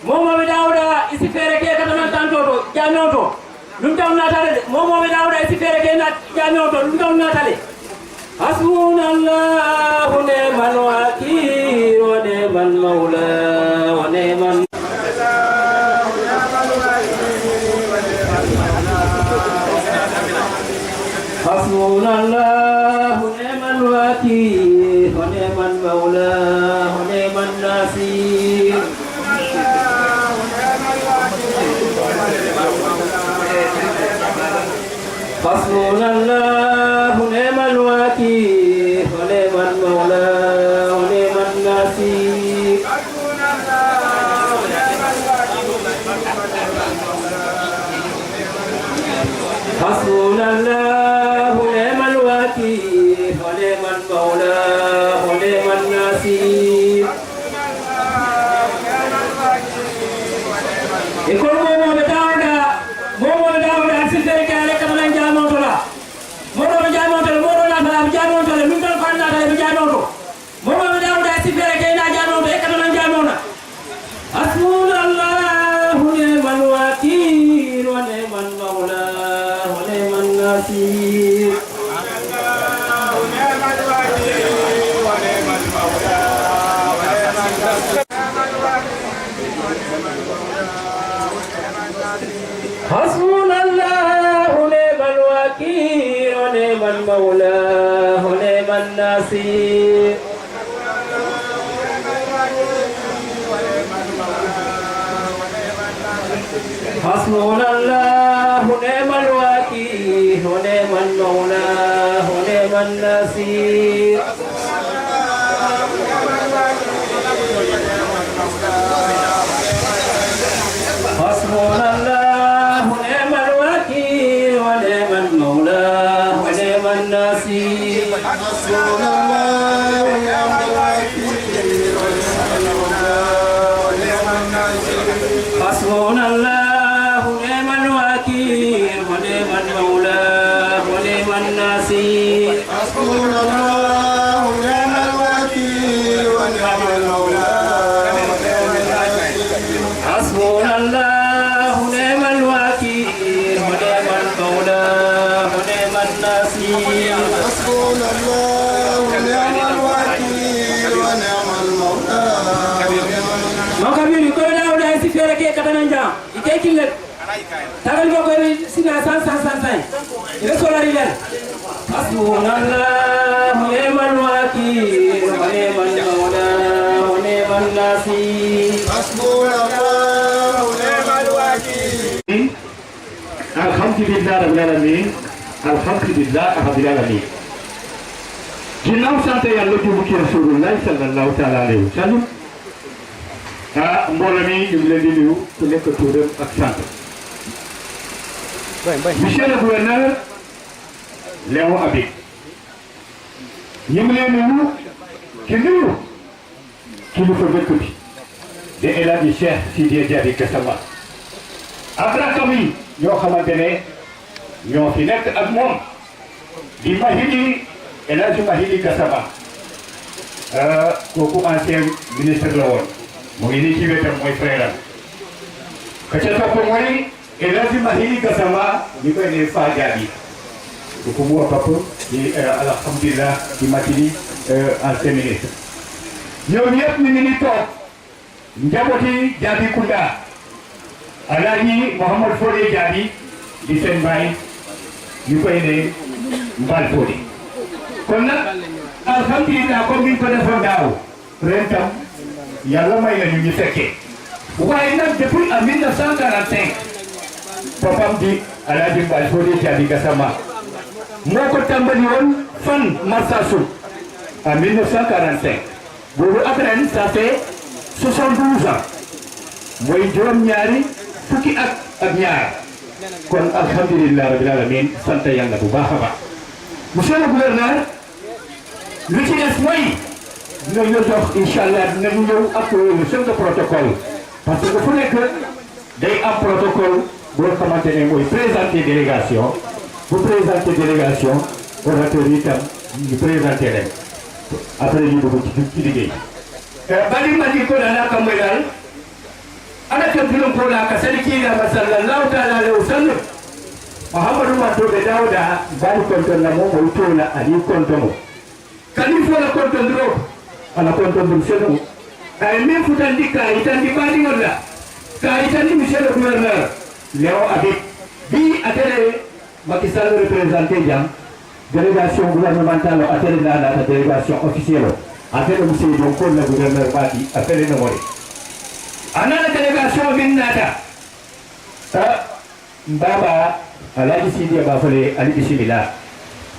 momoɓe dawda isi feere ke katanan tantoto jamioto ɗum taw natale de momoɓe dawda isi feere ke jamioto ɗum taw natale hasbunallahu ni'mal wakil wa ni'mal mawla wa ni'mal hasbunallahu ni'mal wakil wa ni'mal mawla wa ni'mal nasir hasbunallahu ni'mal wakil wa ni'mal mawla wa ni'mal nasir hasbunallahu ni'mal wakil wa ni'mal mawla wa ni'mal nasir ikon momoɓe dawda sifere ke ale katanan jamotola moɗoɓe jamotola moɗo natala ɓe jamotola min tan fan natala ɓe jamoto momoɓe dawda sifere ke ina jamoto e katanan jamona hasbunallahu ni'mal wakil wa ni'mal mawla wa ni'mal nasir hasbunallahu ni'mal wakil wa ni'mal mawla wa ni'mal nasir hasbunallahu ni'mal wakil wa ni'mal mawla wa ni'mal nasir hasbunallahu ni'mal wakil wa ni'mal mawla wa ni'mal nasir hasbunallahu ni'mal wakil wa ni'mal mawla wa ni'mal nasir hasbunallahu ni'mal wakil wa ni'mal mawla hasbunallahu ni'mal wakil wa ni'mal mawla wa ni'mal nasir hasbunallahu ni'mal wakil wa ni'mal mawla makabiri ko dawda isi fere ke katanan jam ike kille tagal ko sina san ila solari len hasbunallahu ni'mal wakil wa ni'mal mawla wa ni'mal nasir hasbunallahu ni'mal wakil alhamdulillah rabbil alamin alhamdulillah rabbil alamin ginnaaw sant yàlla jubbu ci rasulullah sallallahu ta'ala alayhi wa sallam mbooloo mi ñu ngi leen di nuyu ku nekk turam ak sant monsieur le gouverneur Léon Habib ñu ngi leen nuyu ci nuyu kilifa dëkk bi de El Hadji Cheikh Sidy Diaby Gassama ak rakkam yi ñoo xamante ne ñoo fi nekk ak moom di Mahili El Hadji Mahili Gassama kooku ancien ministre la woon mu ngi nii ci wetam mooy frère am ka ca topp mooy El Hadji Mahili Gassama ñu koy ne Fa Diaby kooku mu papa di alhamdulillah di Matili ancien ministre ñoom ñëpp ñu ngi ni toog njabooti Diaby Kounda Alaaji Mouhamed Fodé Diaby di seen baay ñu koy ne Mbal Fodé kon nag alhamdulillah comme ni ñu ko defoon daaw ren tam yàlla may nañu ñu fekkee waaye nag depuis en 1945 papam di Alaaji Mbal Fodé Diaby Gassama moo ko tàmbali woon fan Marsassoum en 1945 boobu ak ren ça fait 72 ans mooy juróom-ñaari fukki at ak ñaar kon alhamdulillah rabbil alamin sant yàlla bu baax a baax monsieur le gouverneur lu ci des mooy dinañu jox incha allah dinañu ñëw ak le chef de protocole parce que fu nekk day am protocole boo xamante ne mooy présenter délégation bu présenter délégation orateur yi itam ñu présenter leen après ñu dugg ci liggéey. bali ma di ko daanaka mooy daal ana fola ka sarki da sallallahu ta'ala alaihi wasallam Muhammadu Mato da Dauda bani konton na mo to na ali konton kalifo la konton dro ala konton dum seno ay men futan dikka itan di bani wala ka itan di monsieur le gouverneur Léo Habib bi atele Macky Sall représenté jam délégation gouvernementale atele la délégation officielle atele monsieur Donko le gouverneur Bati atele no mori anana délégation binnata baba alaji sidi ba fole ali bismillah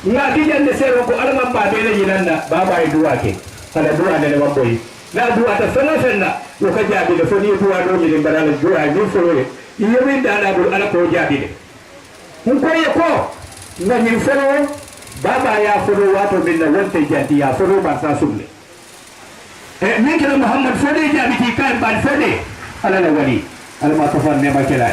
nga gidan da sai ko alman ba be ne yinanda baba ai duwa ke kala duwa ne ba boy na duwa ta sanna ko ka jabi da foni duwa do ni barala duwa ni fole iyo min da ala bul ala ko jabi de mun ko ye ko na ni folo baba ya folo wato bin da wonte janti ya folo ba sa sumle min kala muhammad fode jabi ti kan ban fode ala la wali ala ma tafan ne ba kala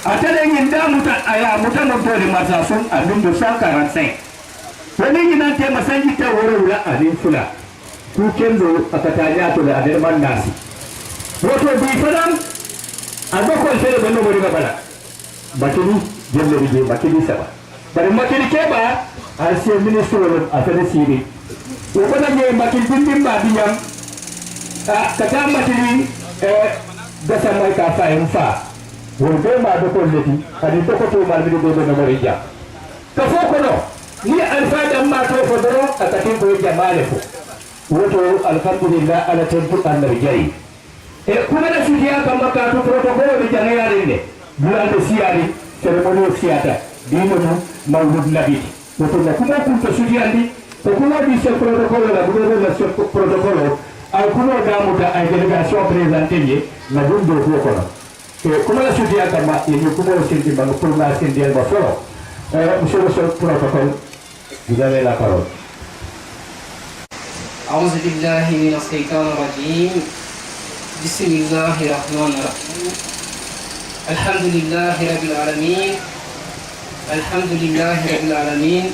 atele nyinda muta aya muta no tole masasun adum 245 wani nyina te masanji ta woro wala adin fula ku kendo akatanya to da adin man nasi woto bi fadam ado ko sele banno bari babala bakini jelle bi bakini saba bari makini keba asiye ministro affaires civil wo bana nye bakini bindin ba biyam kata matini gasa mai ka fa en fa wonde ma do ko leti adi to ko to mal bi do no mari ja ka fo ko no ni alfa dam ma to fo do atati ko jamale ko woto alhamdulillah ala tempu annabi jari kuma da su ya kan maka to protocol bi janayare ne bulande siyari ceremony siyata dino no mawlud nabi woto na kuma kun to su andi ko kuma bi se protocol la bu do la se protocol al kuma da mu da ay delegation présenter na gundo ko ko comment la suite à ma et comment le senti ba pour la senti ba solo monsieur le protocole vous avez la parole أعوذ بالله من الشيطان الرجيم بسم الله الرحمن الرحيم الحمد لله رب العالمين الحمد لله رب العالمين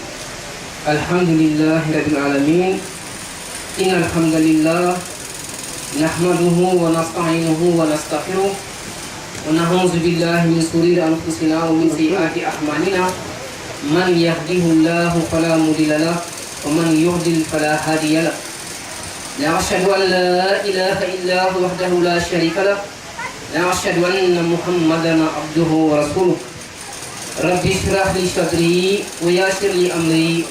الحمد لله رب العالمين إن الحمد لله نحمده ونستعينه ونستغفره ونعوذ بالله من شرور أنفسنا ومن سيئات أعمالنا من يهده الله فلا مضل له ومن يضلل فلا هادي له لا أشهد أن لا إله إلا هو وحده لا شريك له لا أشهد أن محمدا عبده ورسوله رب اشرح لي صدري ويسر لي أمري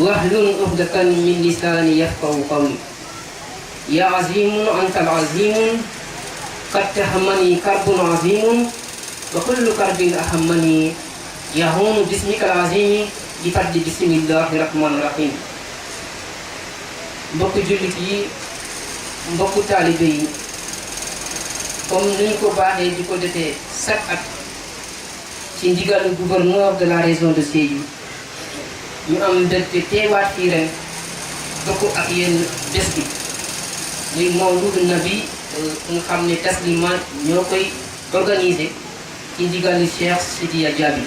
واحلل عقدة من لساني يفقهوا قولي يا عظيم أنت العظيم قد تهمني كرب عظيم وكل كرب أهمني يهون باسمك العظيم بفضل بسم الله الرحمن الرحيم mbokk jullit yi mbokk taalibe yi comme ni ñu ko baaxee di ko defee chaque at ci ndigalu gouverneur de la région de Sédhiou ñu am mbégte teewaat fii ren bokk ak yéen bés bi muy Mawludu Nabi nga xam ne Taslima ñoo koy organiser ci ndigalu Cheikh Sidiya Diaby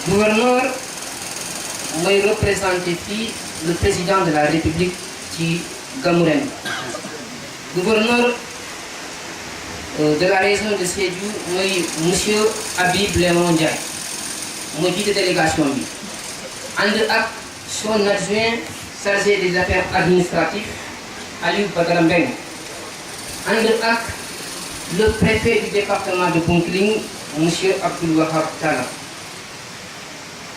gouverneur mooy représenté fii le président de la République ci Gamou ren gouverneur de la région de Sédhiou mooy monsieur Habib Léon Ndiaye mooy jiite délégation bi ànd ak son adjoint chargé des affaires administratives Aliou Badara Mbeng ànd ak le préfet du département de Bounkiling monsieur Abdoul Wahab Talla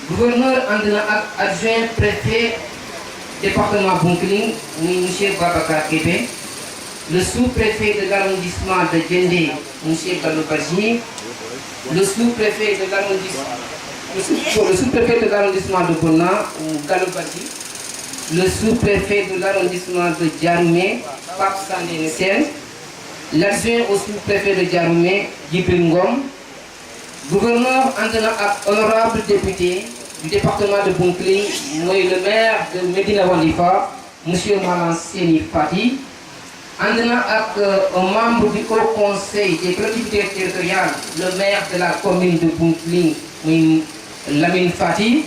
gouverneur ànd na ak adjoint préfet département Bounkiling muy monsieur Babacar Kébé le sous-préfet de l'arrondissement de Diendé monsieur Gallo Badji le sous-préfet de l'arrondissement de Bona Gallo Badji le sous-préfet de l'arrondissement de Diaroumé Pape Sandé Sène l'adjoint au sous-préfet de Diaroumé Djibril Ngom gouverneur ànd na ak honorable député du département de Bounkiling mooy le maire de Médina Wandifa monsieur Malang Seni Fati ànd na ak un membre du haut conseil des collectivités territoriales le maire de la commune de Bounkiling muy Lamine Fati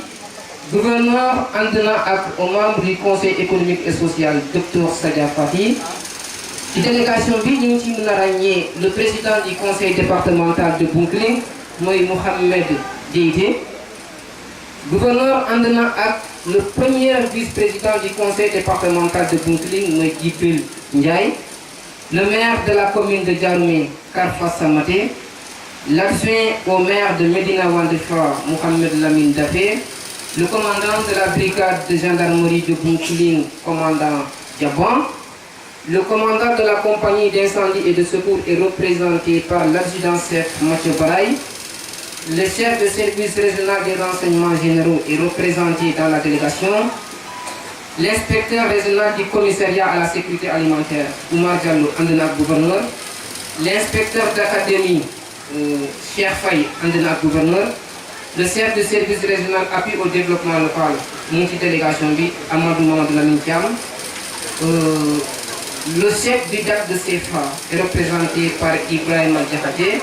gouverneur ànd na ak un membre du conseil économique et social docteur Sadia Fati ci délégation bi ñu ngi ci mën a ràññee le président du conseil départemental de Bounkiling mooy Mouhamed Diété. Gouverneur ànd na ak le premier vice-président du conseil départemental de Bounkiling mooy Djibril Ndiaye. Le maire de la commune de Diaroumé, Karfa Samaté, l'adjoint au maire de Médina Wandifa, Mohamed Lamine Dafé, le commandant de la brigade de gendarmerie de Bounkiling, commandant Diaban, le commandant de la compagnie d'incendie et de secours est représenté par l'adjudant-chef Mathieu Baraï, le chef de service régional des renseignements généraux est représenté dans la délégation, l'inspecteur régional du commissariat à la sécurité alimentaire, Oumar Diallo, Andena gouverneur. L'inspecteur d'académie, Cheikh Faye, Andena gouverneur. Le chef de service régional appui au développement local, multi délégation bi, Amadou Mamadou Lamine Thiam. Le chef du DAC de CFA est représenté par Ibrahim Al-Diakhaté.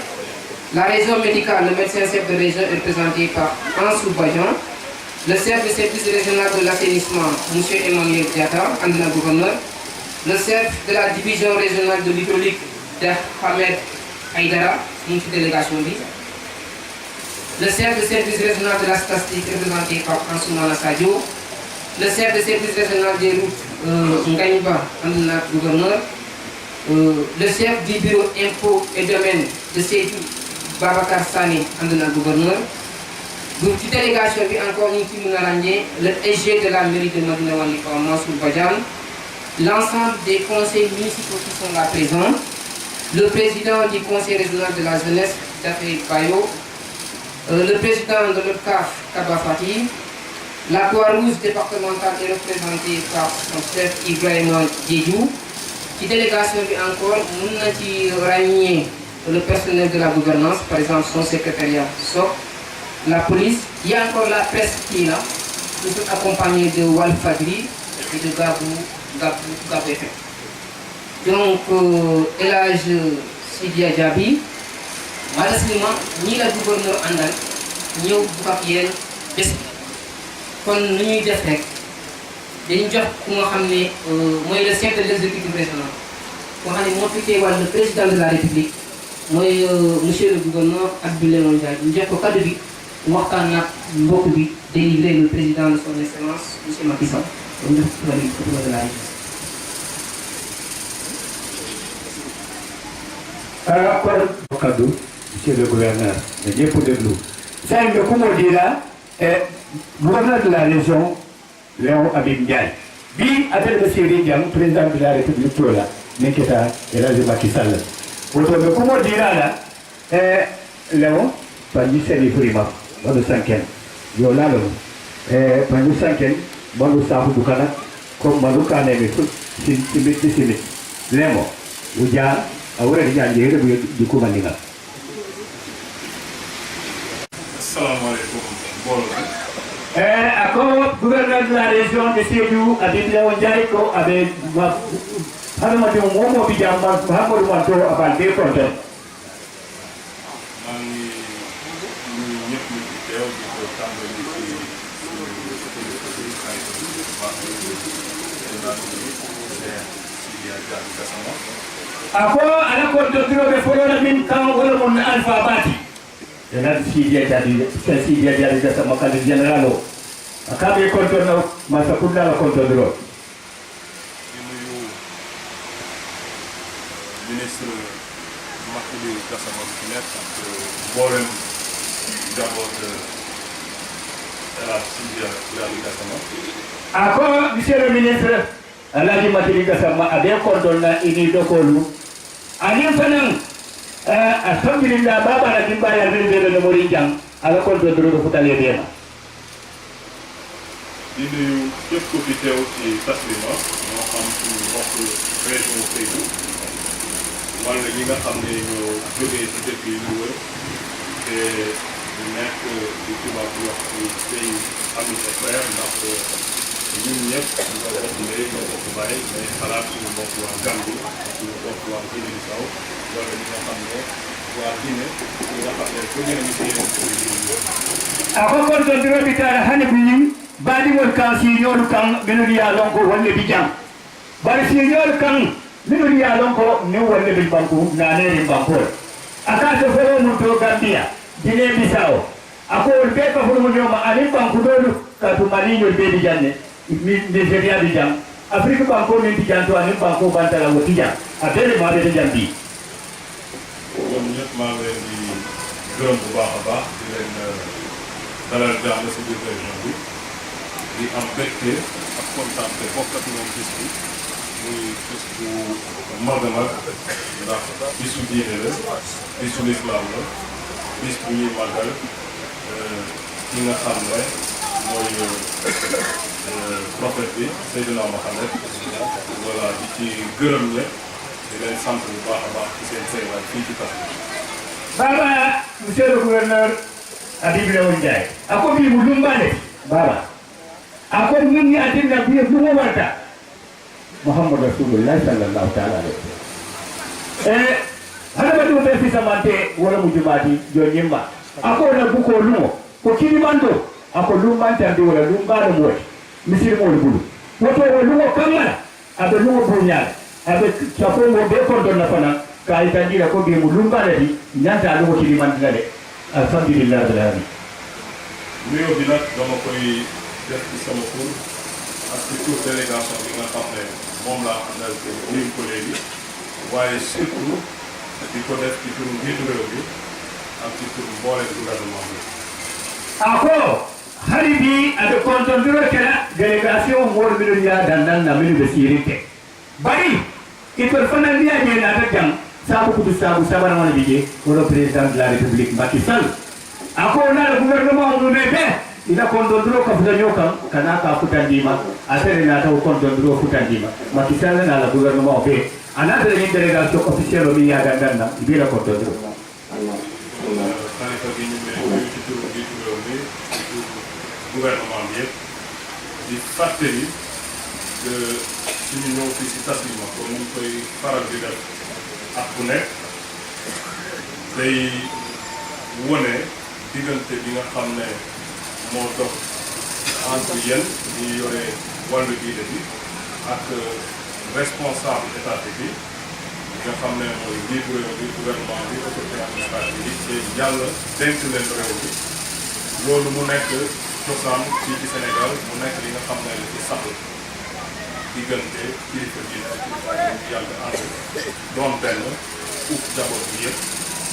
La région médicale, le médecin-chef de région est représenté par Ansou Badjan. Le chef du service régional de l'assainissement, M. Emmanuel Diata, Andina gouverneur. Le chef de la division régionale de l'hydraulique, Ahmed Aïdara, multi-délégation. Le chef de service régional de la statistique représenté par Ansoumana Sadio. Le chef de service régional des routes, Ngaïba, Andina gouverneur. Le chef du bureau impôts et domaines de Sédou, Babacar Sani, Andina gouverneur. Donc, ci délégation bi encore ñu ci mën a ràññee le SG de la mairie de Médina Wandifa, Mansour Badiane, l'ensemble des conseils municipaux qui sont là présents, le président du conseil régional de la jeunesse, Dafé Bayo, le président de l'ODCAF, Kaba Fati, la Croix-Rouge départementale est représentée par son chef Ibrahima Diédhiou. Ci délégation bi encore mën na ci ràññee le personnel de la gouvernance, par exemple son secrétariat SOC, la police, il y a encore la presse qui est là, nous sommes accompagnés de Walfadri et de Gabou FM. Donc, Elage Sidia Diaby, malheureusement, ni la gouverneur Andal, ni au Boukakiel, kon nu ñuy def rek dañu jox ku nga xam ne mooy le chef de l'exécutif régional ku nga xam ne moo fi teewal le président de la république mooy monsieur le gouverneur Abdoulaye Ndiaye ñu jox ko kaddu bi waxtaan nag mbokk bi délivré le président de son excellence monsieur Macky Sall donc def de la kon kaddu monsieur le gouverneur ne ñëpp déglu saa yu ku moo di la gouverneur de la région Léon Habib Ndiaye bi affaire de Siri Diam président de la république tola neketa El Hadji Macky Sall woto be ku moo di la Léon pani seni frima wala sanken yo lalo pani sanken balu sahu dukana ko malu kane me simit lemo uja awre ni anje re bu ko maninga. Assalamualaikum bolon. Ako gouverneur de la région de Sédhiou Habib Léon Ndiaye ko abe hadama de momo bi jamba Mahamadou Manto abal be konten. Ako ala ko dotiro be folona min kan wala mon alpha bati ena Sidia Diaby sama kali generalo akabe kontono masa kunda la kontodro Ministre Makhouly Gassama bi nekk ak mboolem njaboot El Hadji Sidia Gassama. Ako monsieur le ministre El Hadji Makhouly Gassama abe kontona ini dokolu ani fanan alhamdulillah baba na dimba ya rende de mori jang ala kontodro do futale dema di nuyu képp ku fi teew ci Taslima moo xam suñu mbokk région Sédhiou wala ñi nga xam ne ñoo jógee ci dëkk yi ñu wër te ñu nekk di tubaab di wax ci pays ami et frère ndax ñun ñëpp ñoo bokk ndey ñoo bokk baay mais xalaat suñu mbokk waa Gambie suñu mbokk waa Guinée Bissau wala ñi nga xam ne waa Guinée ñi nga xam ne jóge nañu ci yeneen pays yi. ako kontodro bitara hani buñim badi wol kan si ñolu kan benu ya lonko wolle bi jang bari si ñolu kan minnu ya lon ko ni wonde bil banku na ne banko aka to fere mun to Gambia Guinée Bissau ako be ko fu nyoma ani banku dolu ka to mali nyol be di janne mi Nigeria di jam Afrique banko ni di janto ani banko bantala woti jam abele ma be di jambi ñoom ñëpp maa ngi leen di gërëm bu baax a baax di leen dalal jàmm si biir région bi di am mbégte ak kontaante bokk ak ñoom bis bi muy bis bu mag a mag ndax bisu diine la bisu lislaam la bis bu ñuy màggal ki nga xam ne mooy prophète bi Seydina Mohamed voilà di ci gërëm ñëpp di leen sant bu baax a baax ci seen teewaay fii ci Tass. Baba monsieur le gouverneur Habib Léon Ndiaye ako bi mu lumbale baba ako min ni adina bi lu mo warta Muhammad Rasulullah sallallahu ta'ala alaihi wasallam hada badu be fi samante wala mu jumati jo nyimba ako na buko lumo ko kilimando ako lumbanta ndi wala lumbalo mo misir mo bulu woto lumo kamala abe lumo bunyala abe chapo mo be ko donna fana ka itangira ko be mu lumbale di nyanta lumo kilimandila de alhamdulillah rabbil alamin nuyoo bi nag dama koy def ci sama tur ak ci tur délégation bi nga xam ne moom laa àndal te nuyu ko léegi waaye surtout di ko def ci turu njiitu réew bi ak ci turu mboolem gouvernement bi. ako hari bi abe kontondiro kala délégation mor miɗon ya dandan na min be sirinte bari itol fana ndiya je na ta jam sabu kudu sabu sabana wona bije wala président de la république Macky Sall ako na gouvernement mo be ina kontondiro ka futa nyoka kana ka futa ndima asere na ta kontondiro futa ndima Macky Sall na la gouvernement be ana de délégation officielle mi ya dandan na ibira kontondiro xalifa gi ñu ngi leen nuyu ci turu njiitu réew mi ci turu gouvernement bi yëpp di fàttali que suñu ñëw fii si Tass comme ni ñu koy faral di def at bu nekk day wone diggante bi nga xam ne moo dox entre yéen ñi yore wàllu diine bi ak responsable étatique bi nga xam ne mooy njiitu réew bi gouvernement bi autorité administrative bi te yàlla dénk leen réew bi loolu mu nekk cosaan fii ci Sénégal mu nekk li nga xam ne li ci sax diggante kilifa diine ak kilifa yi yàgg ànd doon benn uuf jaboot bi yëpp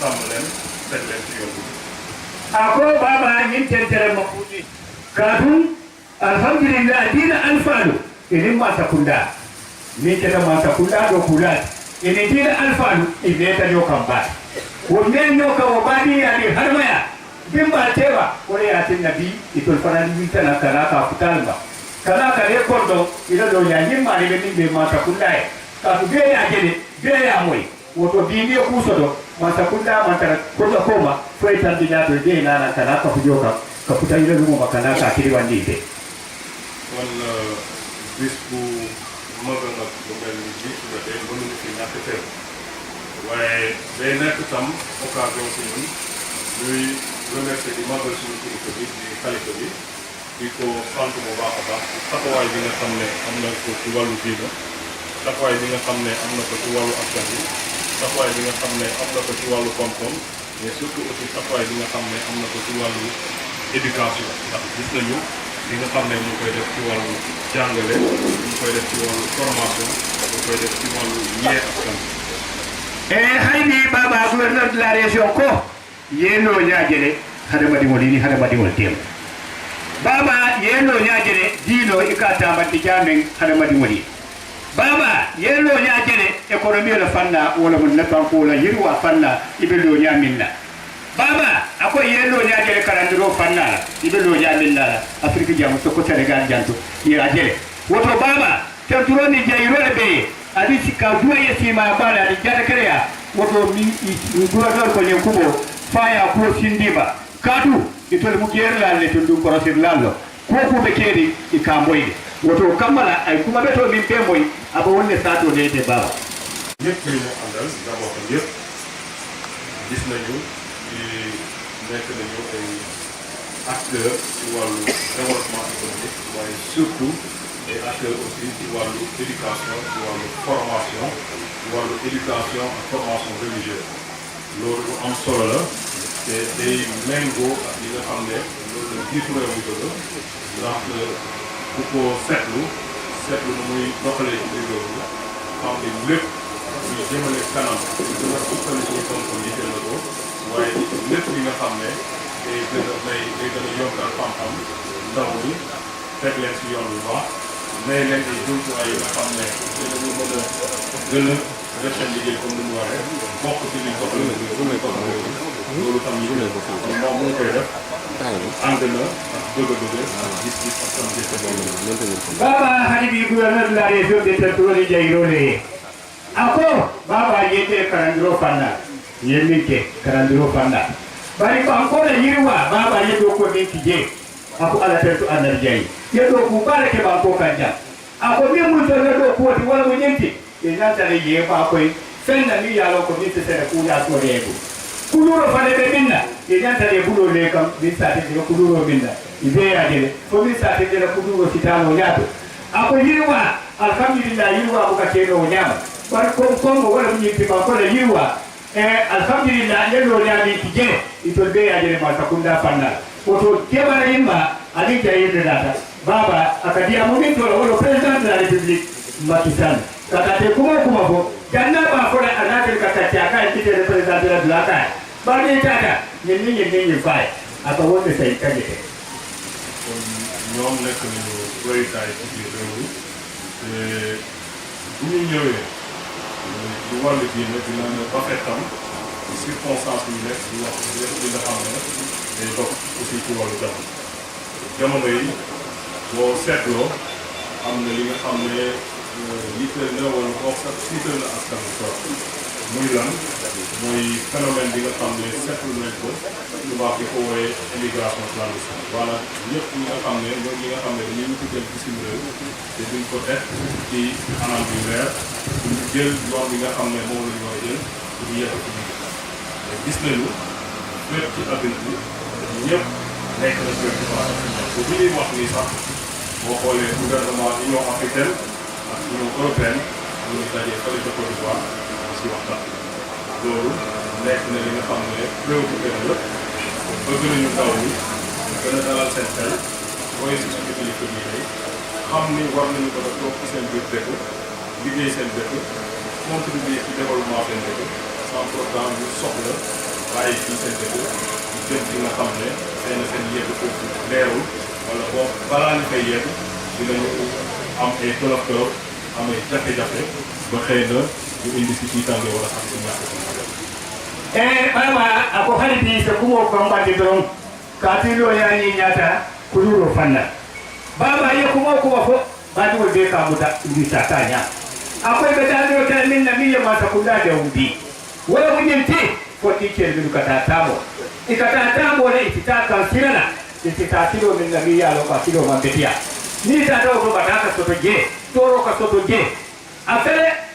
sàmm leen teg leen ci yoon bi. ako baba ñin tentere mafuti kadum alhamdulillah dina alfalu ini masa kunda ni keta masa kunda do kulat ini dina alfalu ineta yo kamba wonen yo ka wabadi yani harmaya bimba tewa wala ya tin nabi itol fanan winta na kana ka futalba kana ka re kondo ila do ya nyimma ni be masa kunda e ka be ya gele be ya moy woto bini ko sodo masa kunda mantara ko koma foi tandinato de nana kana ka fujoka ka futayira lumo makana ka kiri wandide kon bis bu mag a mag bu mel ni bii su jotee mënuñu fi ñàkk teew waaye day nekk tam occasion si ñun ñuy remercier di magal suñu kilifa bi di xalifa bi di ko sant bu baax a baax taxawaay bi nga xam ne am na ko ci wàllu diina taxawaay bi nga xam ne am na ko ci wàllu askan bi taxawaay bi nga xam ne am na ko ci wàllu koom-koom mais surtout aussi taxawaay bi nga xam ne am na ko ci wàllu éducation ndax gis nañu li nga xam ne mu koy def ci wàllu jàngale mu koy def ci wàllu formation mu koy def ci wàllu yee askan hayni baba gouverneur de la région ko yeno ñaajere hade madi woni hade madi wol tem baba yeno ñaajere dino ikata madi jamen hade madi woni baba yeno ñaajere économie la fanna wala mun na banko la yirwa fanna ibelo ñaminna baba ako yeno ñaajere karandiro fanna ibelo ñaminna afrique jamu to ko sénégal janto yajere woto baba tenturo ni jayrole be adi sika duwa yesima bala adi jata kereya woto mi gouverneur ko len kubo faya ko sindiba kadu itol mu gerlalle to dum korosir lallo ko ko be kedi e ka moyde woto kamala ay kuma beto min be moy aba wonne sato de baba ñëpp ñu mu àndal d'abord yëpp gis nañu ci nekk nañu ay acteurs ci wàllu développement économique waaye surtout et acteur aussi ci wàllu éducation ci wàllu formation ci wàllu éducation ak formation religieuse loolu lu am solo la te day méngoo ak li nga xam ne loolu la jiitu réew mi bëgg ndax ku ko seetlu nu muy doxalee ci biir réew mi xam ne lépp ñu jëmale kanam ñu gën a suqali suñu koom-koom yi jël na ko waaye lépp li nga xam ne day gën a yokkal xam-xam ndaw ñi teg leen si yoon bu baax may leen ay jumtuwaay yi nga xam ne dinañu mën a gën a def seen liggéey comme ni mu waree bokk ci li doxal loolu tam yi kon moom mu ngi koy def ànd na ak bëgg-bëgg ak gis-gis ak tam gis baba hani bi gouverneur de la région de Tertuloni Jairole ako baba yete karandiro fanda yemike karandiro fanda bari ko ankora yirwa baba yedo ko min tije ako ala tertu anar jayi yedo ku bare ke banko kanja ako mi mun to do ko ti wala mo nyenti e nanta le ye ba ko fenna mi yalo ko mi se ku ya so rego kuluro fane be minna e nanta le bulo le kam bi sa te ko kuluro minna ibe ya de ko mi sa te de kuluro fitano nyato ako yirwa alhamdulillah yirwa ko ka keno nyama bar ko mo wala mo nyenti ba ko le yirwa alhamdulillah yelo nyami tije ito be ya de ma takunda fanna oto kebara yimba ali jayinde data baba akadia momento wala president de la république Macky Sall kakate kuma ko janna ba ko la anatel kakati aka kite representative de la ka ba ni tata ñen fay aka wonde say kagete kon ñoom nekk nañu royukaay ci biir réew mi te bu ñu ñëwee ci wàllu diine dina ne ba fektam circonstance yi nekk di wax li nga xam ne day dox aussi ci wàllu jamono yi boo seetloo am na li nga xam ne yitteel na wala boog sax tiital na askan bi trop muy lan mooy phénomène bi nga xam ne seetlu nañ ko tubaab di ko wooyee immigration clandestine wala ñëpp ñi nga xam ne ñoom ñi nga xam ne dañuy wuti jël bisim réew te duñ ko teg ci anam bi leer duñu jël yoon bi nga xam ne moom la ñu war a jël pour yegg ci biir gis nañu fépp ci adduna bi ñëpp nekk na préoccupation bu bi ñuy wax nii sax boo xoolee gouvernement Union africaine ak Union européenne ñu ngi dajee fële ca Côte d'Ivoire si waxtaan loolu nekk na li nga xam ne préoccupé na la bëgg nañu ndaw ñi gën a dalal seen xel booy si suñu kilifa yi tey xam ni war nañu ko a toog ci seen biir dëkk liggéey seen dëkk contribuer ci développement seen dëkk sans programme yu soxla bàyyi fii seen dëkk ñu jëm ci nga xam ne xëy na seen yegg foofu leerul wala boobu balaa ñu koy yegg dinañu am ay tolof-tolof am ay jafe-jafe ba xëy na ñu indi si tiitange wala xam si ñàkk si baba ako halidi so kumo ko mbadi don katilo yani nyata kuluro fanna baba ye kumo ko fo badi wo be ka muta ndi satanya akoy be dalo tan min nabiy ma ta kunda da wudi wala mujinti ko tikel bi kata tamo ikata tamo ne itaka sirana itaka tilo min nabiy alo ka tilo ma betia ni ta do ko bataka soto je toro ka soto je afere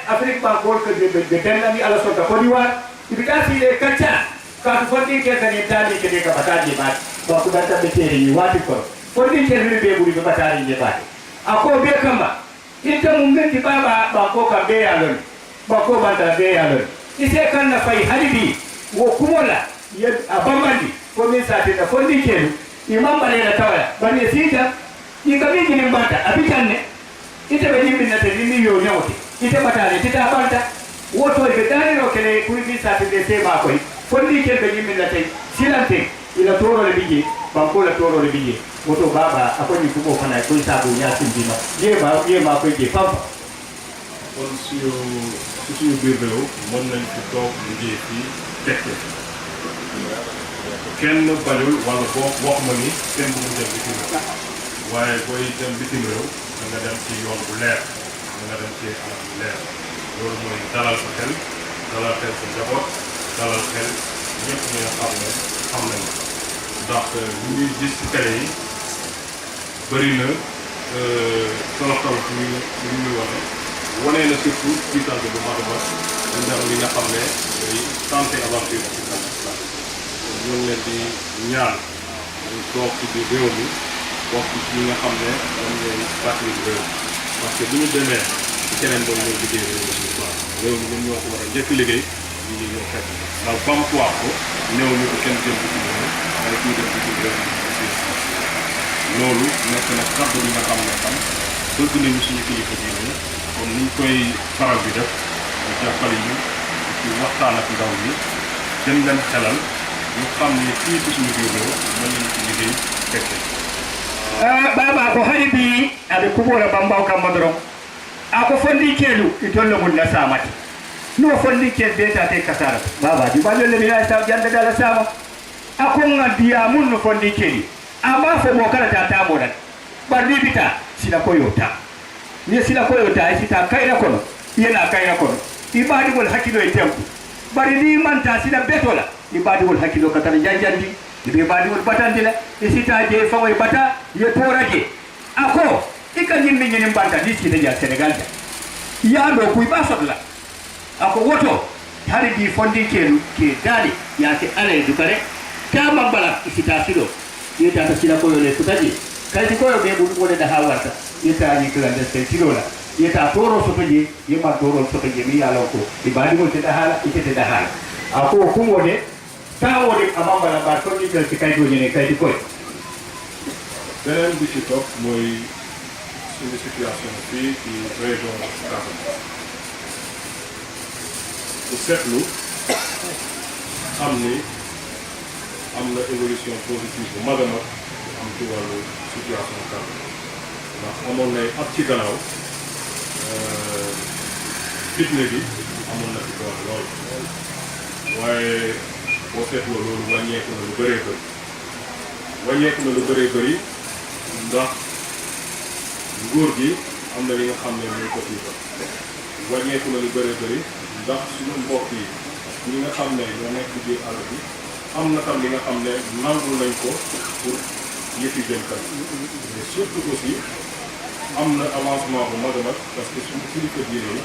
Afrique ba gol ke de tenami ala soto ko diwa ibikasi le kacha ka fondin ke kan itali ke de ka batadi ba ba ku data be tere ni wati ko fondin ke ni be buri be batari je ba ako be kamba ita mun ngati baba ba ko ka be yalon ba ko ba ta be yalon ise kan na fai halibi wo kumola ya abamandi ko me sa te da fondin ke imam bale na tawala bani sita ni ka bi ni mbata abitanne ite be ni minna te ni yo nyawti ite batale tita banta woto be dalilo kele kuri bi sa te se ma koy fondi kel be yimmin la tay silante ila toro le bije banko la toro le bije woto baba akoni kubo fana ko sa bu nya sindima ye ma koy je pam kon suñu biir réew mën nañ fi toog liggéey fii tekke kenn bañul wala boo wax ma ni kenn bu mu dem bitim réew waaye booy dem bitim réew da nga dem ci yoon bu leer da nga dem ci anam bu leer loolu mooy dalal sa xel dalal xel sa njaboot dalal xel ñëpp ñi nga xam ne xam nañ ndax ñu ngi gis ci télé yi bëri na tolof-tolof ñu ñu wane na surtout ci tànk bu mag a mag ndax li nga xam ne day santé aventure ci tànk ñu ngi leen di ñaan ñu toog ci biir réew mi bokk ci ñi nga xam ne dañ lay fàttali réew parce que bu ñu demee ci keneen doon ñëw liggéey réew mi suñu baax réew mi ñun ñoo ko war a njëkk liggéey ñu ngi ñëw fekk ndax bamtuwaat ko néew ñu ko kenn jëm ci réew waaye kuy dem ci réew mi loolu nekk na kàddu yi nga xam ne tam bëgg nañu suñu kilifa diine kon niñ koy faral di def ñu jàppale ñu ci waxtaan ak ndaw ñi gën leen xelal ñu xam ne fii ci suñu biir réew mën nañu ci liggéey fekke baba ko hani bi aɓe kuɓora bambaw kamma doron ako fondi keelu itollo mum na samati no fondi keel beetate kasara babaji ɓallolle mina sa jande dala sama akon diya mum no fondi keeli amma fo mo kala ta tamoɗan ɓarni bita sila koyota ni sila koyota e sita kayra kono yena kayra kono i ɓaɗigol hakkilo e tempo bari ni manta sila betola i ɓaɗigol hakkilo katara janjandi ibe baɗigol batandi la e sita je fawoye bata ye toraje ako ika ñimmi ñinin banta ni sita ja sénégal ja yaɗo kuy ɓa sodla ako woto hari di fondi kelu ke daali yake alaye dukare tama mbala sita siɗo yetata sila koyole sutaji kayti koyo ɓe ɗum woneda ha warta yettani clandestin siɗola yetta toro soto je yema torol soto je mi yalon ko e baɗigol teɗa haala iteteɗa haala ako kumwode tawode amambala ba ko digal ci kay doñe ne kay di koy beneen bi ci topp mooy suñu situation fii ci région Casamance bu seetlu xam ni am na évolution positive bu mag a mag bu am ci wàllu situation Casamance ndax amoon nay at ci gannaaw fitne bi amoon na ci doole lool waaye boo seetloo loolu wàññeeku na lu bëree bëri ndax nguur gi am na li nga xam ne muy ko fii wàññeeku na lu bëree bëri ndax suñu mbokk yi ñi nga xam ne ñoo nekk ci biir àll bi am na tam li nga xam ne nangul nañ ko pour yëf yi jëm kanam mais surtout aussi am na avancement bu mag a mag parce que suñu kilifa diine yi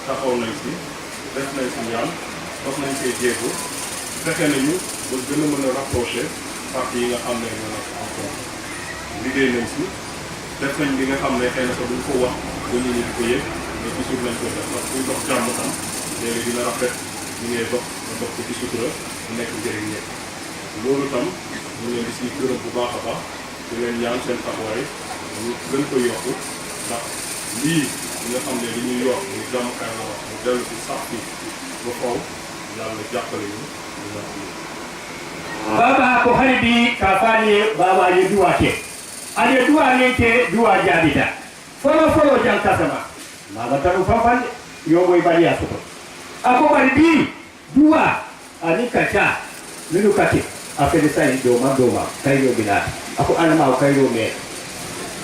taxaw nañ si def nañ si ñaan fas nañ koy jéego fexe nañu ba gën a mën a rapproché parti yi nga xam ne ñoo nekk encore liggéey nañ si def nañ li nga xam ne xëy na sax duñ ko wax ba nit ñi di ko yëg mais toujours nañ ko def parce que kuy dox jàmm tam léegi dina rafet ñu ngay dox nga dox ko ci sutura mu nekk njëriñ ñëpp loolu tam ñu leen di si gërëm bu baax a baax di leen ñaan seen taxawaay ñu gën ko yokk ndax lii li nga xam ne li ñuy yokk muy jàmm kay la wax mu dellu si sax fi ba faw yàlla jàppale ñu baba ko hani bi ka fani baba ye duwa ke ade duwa ne ke duwa jabita folo jang kasama maga tanu fafande yoboy bari ya soto ako bari bi duwa ani kacha minu kate afele sai doma kayo bila ako alama kayo me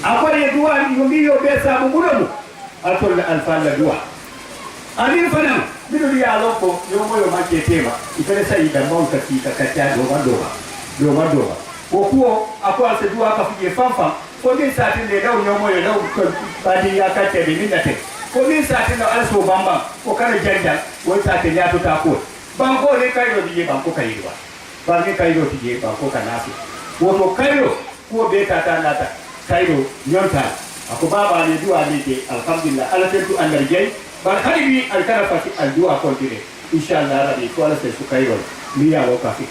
ako ye duwa yombi yo be sabu mudomu atol alfala duwa ani fanam minu ya loko yomo yo make tema ifele sai da mon katika kacha doma ko kuo ako ase duwa ka fije famfam ko min sati le daw yomo yo daw ko badi ya kacha de minate ko min sati no also bamba ko kana janda won sati ya to ta ko banko ne kayo diye banko kayirwa bangi kayo diye banko kanasi woto kayo ko be tata nata kayo nyonta ako baba ne duwa ne ke alhamdulillah ala tentu andar jey bar halibi alkana fati alduwa kontine inshallah rabbi ko ala se su kayo mi ya wo kafi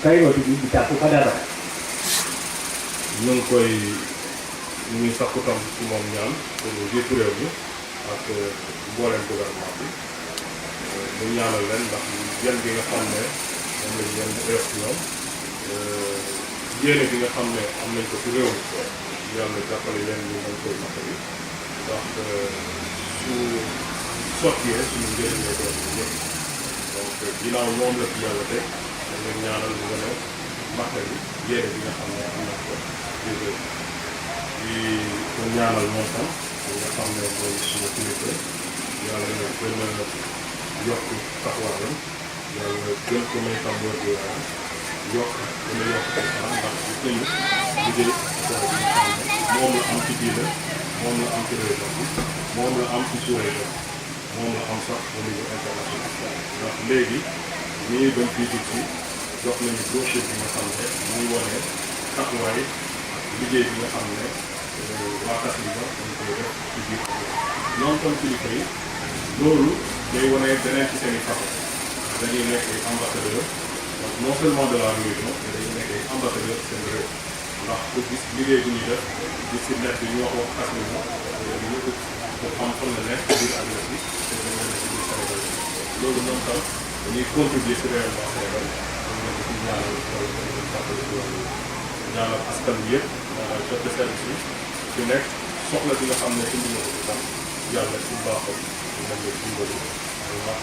kayo di bita ko kada ba ñu ngi koy ñu ngi sakku tam ci moom ñaan pour jiitu réew mi ak mbooleem gouvernement bi mu ñaanal leen ndax yan bi nga xam ne moom lañ leen def ci ñoom yéene bi nga xam ne am nañ ko ci réew mi yàlla jàppale leen ñu mën koy matali ndax su sottee suñu njëriñ lay doon ñëpp donc ginnaaw moom la fi yàlla teg dañ leen ñaanal mu gën a matali yéene bi nga xam ne am nañ ko ci réew di ko ñaanal moom tam nga xam ne mooy suñu kilifa yàlla na gën a yokk taxawaayam yàlla gën ko may tam wër gu yaram yokk gën a yokk ay fan ndax gis nañu liggéey moom la am ci diine moom la am ci région bi moom la am ci sous-région moom la am sax au niveau international ndax léegi ñii doon fii dig si jox nañu dossier bi nga xam ne muy wane taxawaay liggéey bi nga xam ne waa Tassiliba dañ koy def ci biir ñoom tam kilifa yi loolu day wane beneen ci seen i façon dañuy nekk ay ambassadeur donc non seulement de la région mais dañuy nekk ay ambassadeur seen réew ndax ku gis liggéey bu ñuy def gis si net bi ñu wax Tassiliba ñu ko xam fan la nekk biir àdduna bi te dañu nekk ci biir Sénégal loolu noonu tam dañuy contribuer si réellement Sénégal dañu nekk ci ñaanal askan bi yëpp ñaanal chef de service yi ci nekk soxla bi nga xam ne indi na ko ci tam yàlla ci baaxam ñu mën leen dimbali ay wax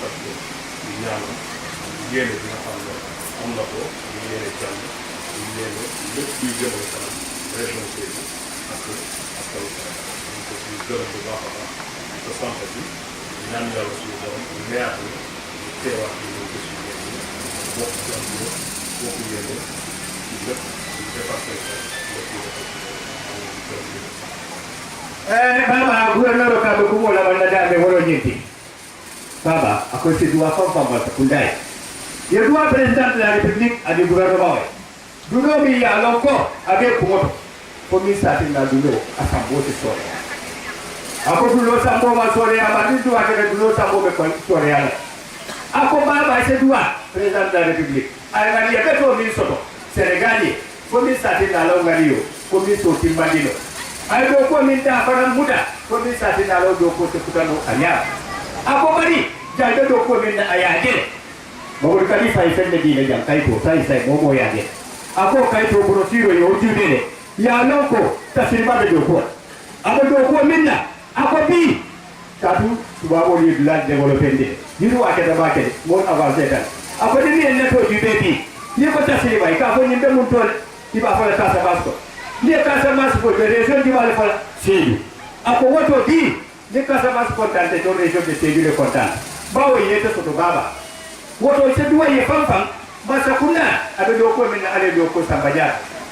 ak di ñaanal yéene bi nga xam ne am na ko ñu yéene jàmm ñu yéene lépp luy jëmale kanam région Sédhiou ak askanu Sénégal ñu ko ci gërëm bu baax a baax te sant bi ñaan yàlla suñu borom ñu neex ni ñu teewaat ñu ñëw gis ñu yéen ñi bokk ci am ñëpp bokk yéene ci lépp ñu dépassé lépp yu rafet Baba, gouverneur ka ko mo la banda dame woro nyinti. Baba, ako si dua fam ta kundai. Ye dua président de la République a du gouvernement. Duno mi ya lonko abe kumoto. Ko mi sa tin na duno asambo se sore. Ako duno sambo ma sore ya ba du wa ke duno sambo be ko sore ya. Ako baba se dua président de la République. Ay ngani ya to mi soto. Sénégalais, ko mi sa tin na lo ngani yo, ko mi so timbandino. Ay do ko min ta faram muda ko min sa ti dalo do ko te kutano anya ako bari jaga do ko min ayaje mo ko kali fay fende di ne jam kay ko sai mo yaje ako kay to bro tiro yo jude ne ya loko Tassiliba be do ko ako do ko min na ako bi kadu tuba mo li la développer de yiru wa ke da ba ke mo avancer tan ako ni ne to jude bi ni ko Tassiliba ka ko ni be mun to iba fa ta sa basko ni Casamance ko de région du Mali fala Sédhiou ako woto di ni Casamance kontante to région de Sédhiou le kontan bawo yete soto baba woto se duwa ye fam masa kunna abe do ko min ale do ko Samba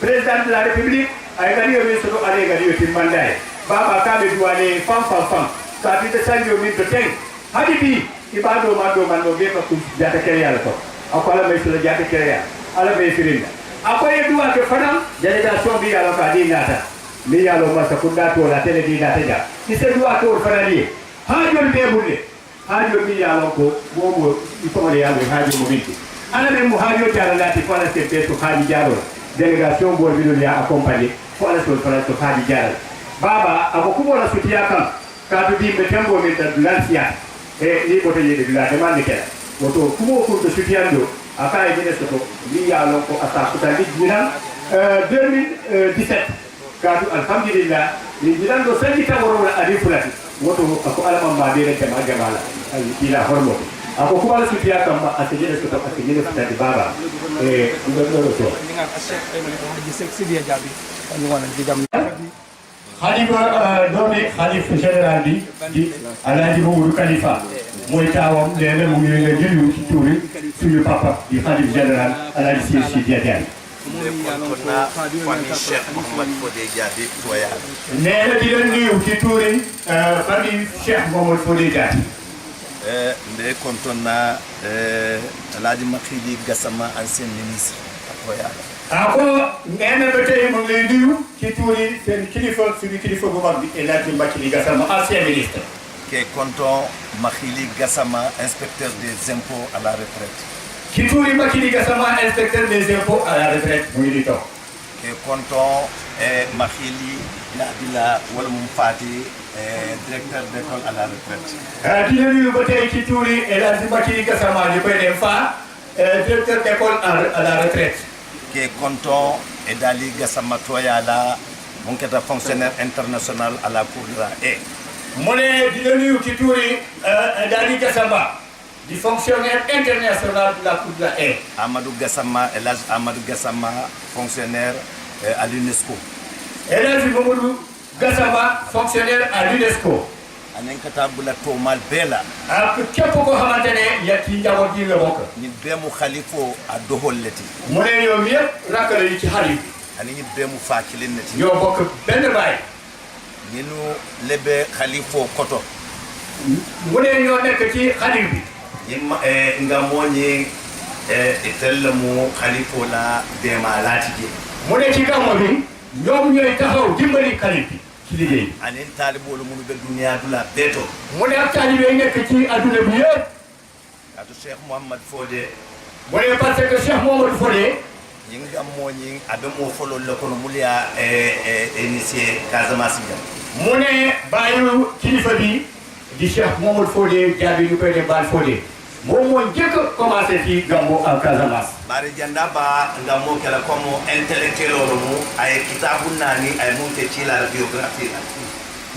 président de la République ay gari yo soto ale gari yo timmandai baba ka be duwane fam ka ti de sanjo min to ten hadi bi ibado man do be ka ku jata kere yalla to akola me sula jata kere ala be firinda akoye duwa ke fanam délégation bi yalo ka di nata mi yalo masa kunda to la télé di nata ja ise duwa to fanali hajol be bulle hajol mi yalo ko bobo iko le yalo hajol mo binti ana be mo hajol tara lati fala se pe to haji jaro délégation bo bi do ya accompagner fala to haji jaro baba ako kubo la sutiya kan ka to di be tembo mi da lansia e ni ko te yede la demande kala woto kubo ko to sutiyando aka e soto li ya lon ko asa ko tali jiran 2017 kadu alhamdulillah ni jiran do sandi ta woro la ari fulati woto ako alama ma de jama jamala ay ila hormo ako ko ala sutiya kam ma asejere soto asejere fitati baba e do to ninga ashek ay mali haji seksidia jabi ni wana digam Khalifa doomi Khalifa général bi di Alhaji Mamadou Khalifa mooy taawam léegi mu ngi leen jëlu ci tuuri suñu papa di Khalifa général Alhaji Sy Diadiane konna famille Cheikh Mouhamed Fodé Diaby Toyal nee na di leen nuyu ci tuuri famille Cheikh Mouhamed Fodé Diaby nde kontonna Alhaji Makhili Gassama ancien ministre Toyal ako nee na ba tey mu ngi lay nuyu ci tuuri seen kilifa suñu kilifa bu mag bi El Hadji Makhili Gassama ancien ministre ke konton Makhili Gassama inspecteur des impôts à la retraite ci tuuri Makhili Gassama inspecteur des impôts à la retraite muy di toog ke konton Makhili Nabila wala mum fati directeur d'école à la retraite di la nuyu ba tey ci tuuri El Hadji Makhili Gassama ñu koy dem fa directeur d'école à la retraite ke konton e Dali Gassama Toyala mon keta fonctionnaire international à la cour de la haie mu ne di la nuyu ci tuuri Dali Gassama di fonctionnaire international de la cour de la haie Amadou Gassama El Hadji Amadou Gassama fonctionnaire à l'UNESCO El Hadji Mamadou Gassama fonctionnaire à l'UNESCO anen kata bula tomal bela ak képp ko xamante ne yatti njaboot gi la bokk ni bemu khalifo a doholleti mu ne ñoom yëpp rakkale yi ci xalif ani ni bemu fakilenneti ñoo bokk benn baay ninu lebe khalifo koto mu ne ñoo nekk ci xalif bi yimma nga moñi itella mu khalifo la dema lati je mu ne ci gàmmo bi ñoom ñooy taxaw dimbali xalif bi ci liggéey anin taaliboolu munu ɓe duniya dula beeto mu ne ak taalibe yi nekk ci adduna bi yëpp kaatu cheikh mouhamad fodé mu ne parce que Cheikh Mamadou Fodé ñing gam moñing aɓe mo folol le kono mulya initié casamance jam mu ne bàyyi kilifa bi di Cheikh Mamadou Fodé jaabi ñu koy ne Baal Fodé moom moo njëkk a commencé fii Gambo en Casamance ɓaari jannda ba ngam mo kela comme intellectuel olo mu ay kitabu naani ay mumte ciilal biographie la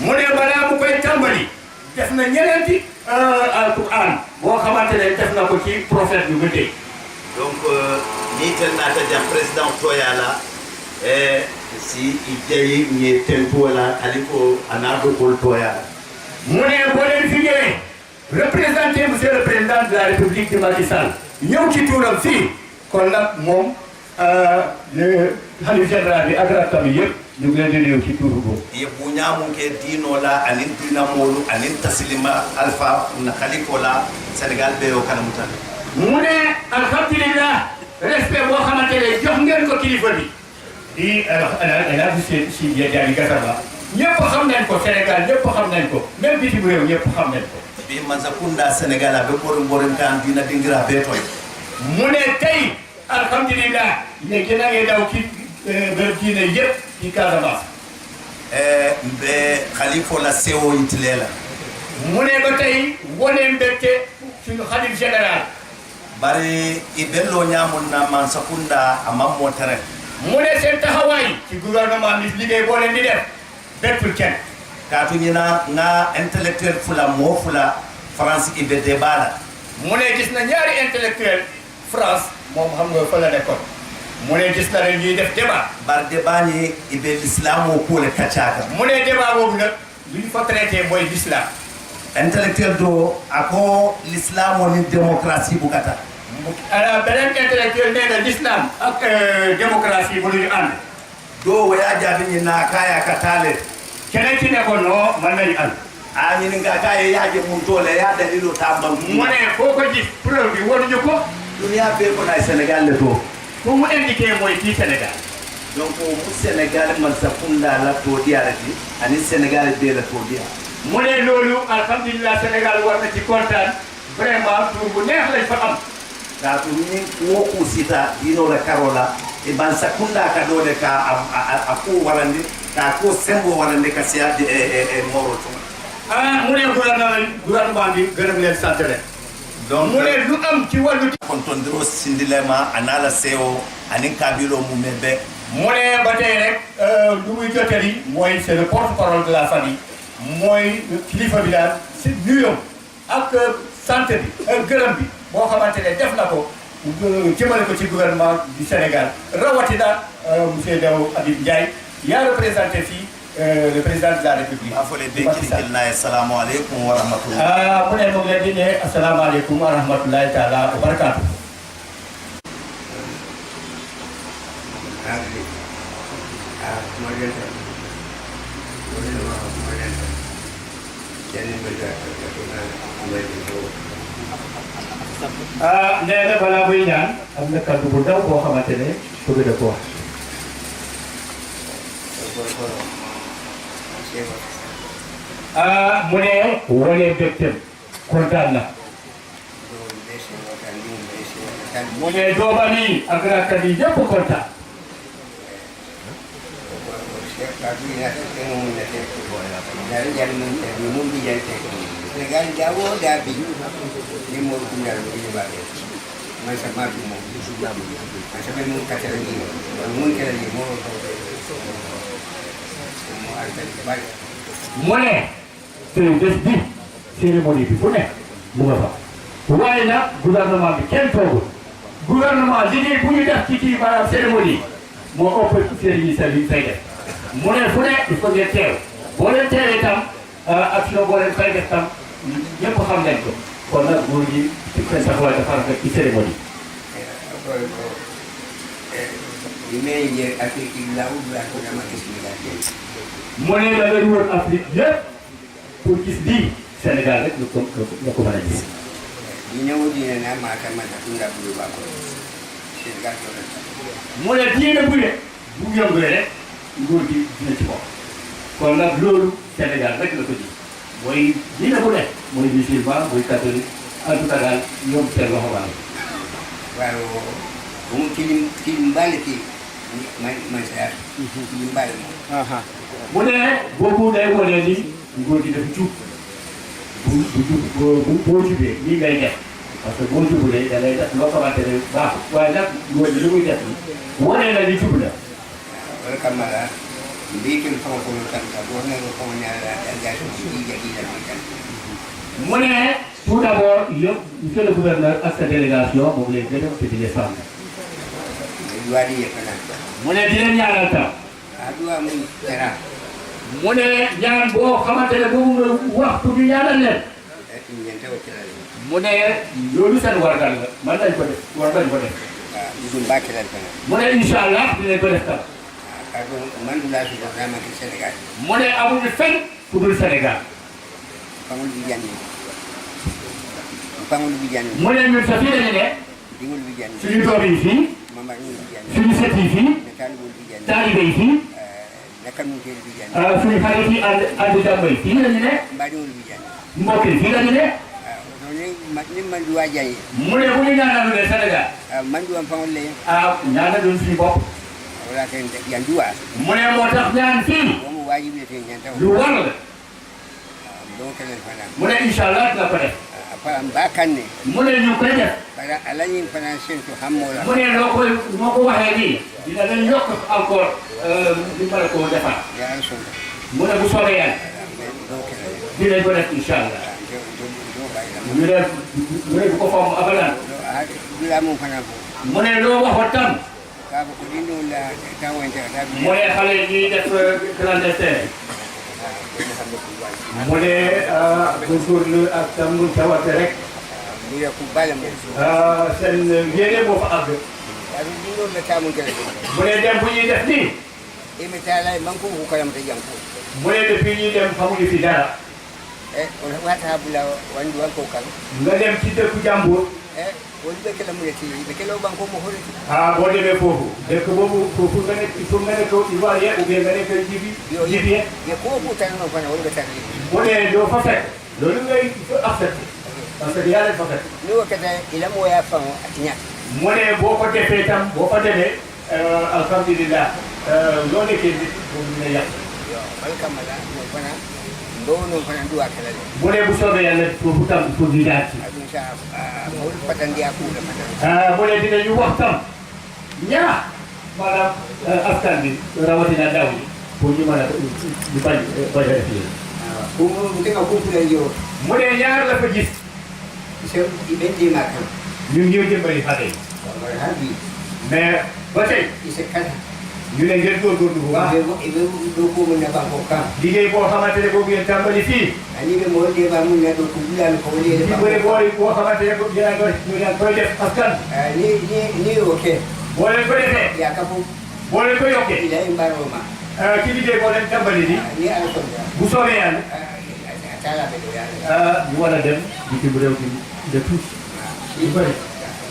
mu ne balaa mu koy tàmbali def na ñeneenti alquran boo xamante ne def na ko ci prophète bi ba tey donc ni tel naata jam président toyala e si i jeyi ñe tentuwola ali ko ana dogol toyala mu ne boo leen fi ñëwee représenté monsieur le président de la république de Macky Sall ñëw ci tuuram fii kon nag moom le xalif général bi ak rakkam yi yëpp ñu ngi leen di nuyu ci tuuru boobu ye buñamunke diinola anin dinamolu anin taslima alpha na khalifola sénégal ɓe yo kanamutan mu ne alhamdulillah respect boo xamante ne jox ngeen ko kilifa bi di El Hadji Sidy Diaby Gassama ñëpp xam nañ ko Sénégal ñëpp xam nañ ko même bitim réew ñëpp xam nañ ko ɓi mansakunda sénégal aɓe ɓorin ɓorin kan dina dingira ɓe toy mu ne tey alhamdulillah léegi na ngeen daw ci bërëb diine yëpp ci Casamance ɓe khalifola sewo yitilela mu ne ba tey wone mbégte suñu xalif général bari i bello ñamol na mansakunda a mammo tere mu ne seen taxawaay ci gouvernement bi liggéey boo leen di def bettul kenn kaatu ñina nga intellectuel fula moo fula france i be debala mu ne gis na ñaari intellectuel France moom xam nga fa la nekkoon mu ne gis na leen ñuy def débat bar débat ñi i be l'islam o kuule kaccaka mu ne débat boobu nag lu ñu fa traité mooy l'islam intellectuel do ako l'islam o ni démocratie bukata alors beneen intellectuel nee na l'islam ak démocratie bu ñu ànd do waya jaabi ñi na kaya ka taale keneen ci ne ko non mën nañu ànd a ñini nga kaye yaaje mum toole ya dalilo tambam mu ne foo ko gis preuve bi waruñu ko duniya be ko nay sénégal le to fu mu indiqué mooy fii Sénégal donc mu sénégal man sa funda la to diarati ani sénégal be la to dia mu ne loolu alhamdulilah Sénégal war na ci kontaan vraiment tur bu neex lañ fa am kaatu ni wo kusita dino la karola e ban sakunda ka dole ka a ko warande ka ko sembo warande ka siya e moro to mu ne gouvernement bi gërëm leen sant leen donc mu ne lu am ci wàllu kontondiro sindilema anala seo anin kabilo mu mebe mu ne ba tey rek lu muy jottali mooy c'est le porte-parole de la famille mooy kilifa bi daal si nuyoo ak sant bi gërëm bi boo xamante ne def na ko jëmale ko ci gouvernement du Sénégal rawatina monsieur Daw Habib Ndiaye yaa représenté fii le président de la République. afole be kitil na assalamu alaikum wa rahmatullah mu ne moom leen di ne asalaamaaleykum wa rahmatullahi taala wa barakaatu. nee na balaa muy ñaan am na kàddu bu ndaw boo xamante ne bëgg na ko wax. mu ne wane mbégteem kontaan na. mu ne doomam yi ak rakkam yi ñëpp kontaan. Senegal jawo dabi ni mo kunal mo ni ba man sa ma mo man sa mo ka tele ni mo kala ni mo arta ba mu ne tey bés bi cérémonie bi fu ne mu nga fa waaye nag gouvernement bi kenn toogul gouvernement liggéey bu ñu def ci kii maanaam cérémonie moo ëpp cérémonie sa li fay def mu ne fu ne il faut ngeen teew boo leen teewee tam action boo leen fay def tam ñëpp xam nañ ko kon nag góor gi ci seen taxawaay dafa rafet ci cérémonie. Email Afrique la ou la ko dama gis ni la mu ne la nga wër Afrique yëpp pour gis lii Sénégal rek nga ko mën a gis. ni ñëw dina na ma ka ma tunda bu ba ko Sénégal ko mu ne diine bu ne bu yëngulee rek nguur gi dina ci bokk kon nag loolu Sénégal rek la ko ji mooy dina ko def mooy musulman mooy catholique en tout cas daal ñoom seen loxo baal waaw mu kilim mbali ki man sa kilim mbali mu ne boobu day wane ni nguur gi dafa jub boo jubee nii ngay def parce que boo jubulee da lay def loo xamante ne baaxul waaye nag nguur gi li muy def ni wane na ni jub la wala kamara mbikin fama ko tan ka bo ne ko ñaara da ci jadi da kan mu ne tout d'abord yow monsieur le gouverneur ak sa délégation moom lay gën a di les sant wadi yakana mu ne di leen ñaanal tam adua mun tera mu ne ñaan boo xamante ne boobu nga wax pour ñu ñaanal leen ñente o tera mu ne loolu seen wargal la man lañ ko def war nañ ko def dum bakilal kana mu ne incha allah dinañ ko def tam ako man la su ko dama ci Sénégal mu ne amuñu fenn ku dul Sénégal pangul bi janni pangul bi janni mu ne ñun sa fii dañu ne dingul bi janni suñu doom yi fii mama ni bi janni suñu sët yi fii talibul bi janni taalibe yi fii nakam ni bi janni suñu xarit yi ànd jàmm yi fii lañu ne mbadiwul bi janni mbokk yi fii lañu ne ni man du wajayi mu ne bu ñu ñaanalulee Sénégal man du am pangul le ñaanaluñ suñu bopp wala ken yan duwa mu ne moo tax ñaan fii mo wajibi te ñanta lu war la do kelen fana mu ne incha allah dina ko def apa bakanne mu ne ñu koy def para alañin fana sentu hammola mu ne moo ko waxee nii dina leen yokk encore li ma la ko defal ya rasul mu ne bu soobee yàlla do kelen dinañ ko def incha allah do bayla ñu def mu ne bu ko fomm abadan do la mo fana ko mu ne loo waxoon tam ka ko dindu la tawante da mu ne xale yi def clandestin mu ne góorgóorlu ak tam mu tawate rek mu ya ku bala mo seen yéene moo fa àgg adu dindu la tamu kelen mu ne dem bu ñuy def nii e mi tala man ko ko kalam ta janko mu ne depuis ñuy dem xamuñu fi dara o wata bula wandu wan ko kan nga dem ci dëkku jàmbur woni be kala mu yati be kala ban ko mo hore boo demee foofu dëkk boobu foofu nga nekk il faut nga nekk Ivoirien ou bien nga nekk Libyen ye ko ko tan no fana woni be tan mu ne doo fa fekk loolu ngay accepté parce que yàlla fa fekk ni wakata ila mo ya fa atinya mu ne boo ko defee tam boo fa demee alhamdulilah loo nekkee nit boobu dina yàq welcome la no fana no fana duwa kala mu ne bu soobee yàlla foofu tam pour ñu daal ci adun sa mo patan dia ku la fana mu ne dinañu wax tam ñaa maanaam askan bi rawatina ndaw yi pour ñu mën a ñu bañ a def lii ko mo tenga ko pula yo mu ne ñaar la fa gis se ibendi makam ñun ñoo jëmbali xale yi wala habi mais ba tey ise kala ñu ne ngeen góorgóorlu bu baax ibe do ko mo na ba ko kam liggéey boo xamante ne boobu ngeen tàmbali fii ani be mo de ba mo na do ko bula ko woni de di ba bëri boo xamante ne boobu ngeen koy def askan ni okay boo leen ko defee ya ka fu boo leen ko yokkee ila imbaro ma ci liggéey boo leen tàmbali ni ni ala ko bu soobee yàlla tala be do ya ñu war a dem bitim réew bi de tous ñu bëri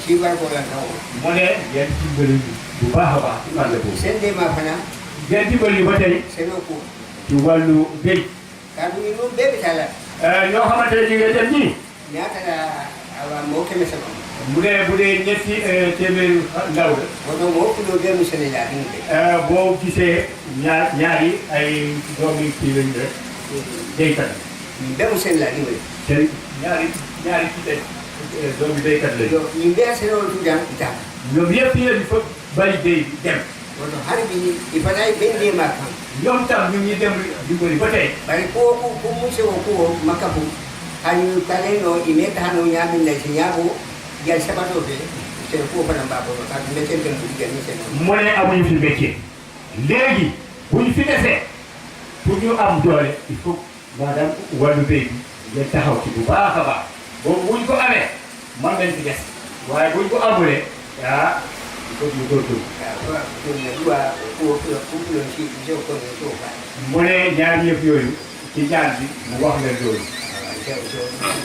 shi ba ko lan taw mu ne ngeen dimbali ñu bu baax a baax ci wàll boobu sende ma fana ngeen dimbali ñu ba tey seno ko ci wàllu béy ka du ni no bebe tala ñoo xamante ne ñu ngi dem nii ya tala awa mo ke mesal mu ne bu dee ñetti téeméeri ndaw la wono mo ko do be mu sene la ni boo gisee ñaari ay doomi kii lañ rek béykat be mu sene la ni te ñaari ci doomi béykat lañ yo ni be seno du dan ita ñoom yëpp yi leen fa bari béy bi dem wono harbi ifana bende ma kan ñoom tam ñu ngi dem dimbali ba tey bari ko mu se ko makabu ani kale no imeta hano nyami na nyabo ya sabato be te ko fana ba ko ta ne te dem bu gani te mu ne amuñu fi métier léegi bu ñu fi defee pour ñu am doole il faut maanaam wàllu béy bi ngeen taxaw ci bu baax a baax boobu buñ ko amee man nañ fi des waaye buñ ko amulee il faut ñu góorgóorlu mu ne ñaar yëpp yooyu ci ñaan bi mu wax leen loolu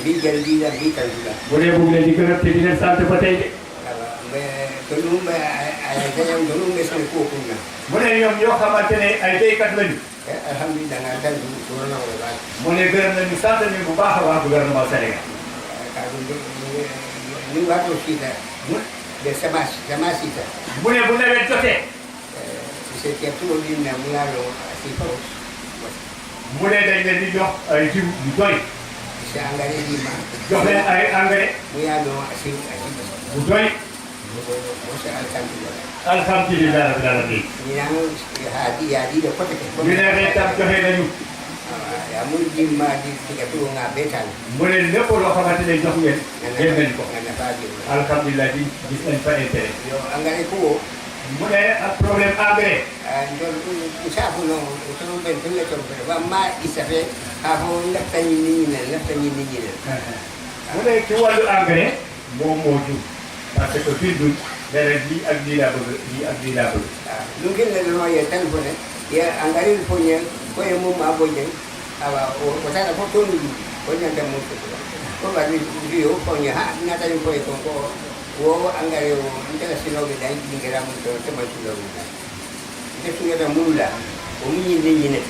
bi jël bi la bi kan la mu ne bëgg leen di gërëm te di leen sant ba tey de Tolumba ay kayang tolumba sa kuko na. mu ne ñoom ñoo xamante ne ay béykat lañu. Alhamdulillah nga dal du corona wala. mu ne gërëm nañu sant nañu bu baax a baax gouvernement Sénégal. Ni wato sita. De samasita. mu ne bu nawet jotee. C'est que tout le monde mu la lo ci ko. mu ne dañ leen di jox ay jiw yu doy. C'est engrais di ma. jox leen ay engrais. Mu ya lo ci bu doy. alhamdulilah rabbil alamin. ñu ne ren tam joxe nañu. mu ne lépp loo xamante ne jox ngeen. ngeen nañu ko. alhamdulilah di gis nañ fa intérêt. mu ne ak problème engrais. mu ne ci wàllu engrais moom moo jur. parce que bindul dara lii ak lii laa bëgg lii ak lii laa bëgg. lu ngeen ne dañoo yee téléphone ya engrais fo ñe ko ye moom maa boo ñe awa o tara fo toonu ji ko ñante mo ko ba ni rio ko ñe ha na ta ko ko wo engrais o ndela sino be dai dingira mo to te ma ci lo de su ngata mula o mu ñi ni ne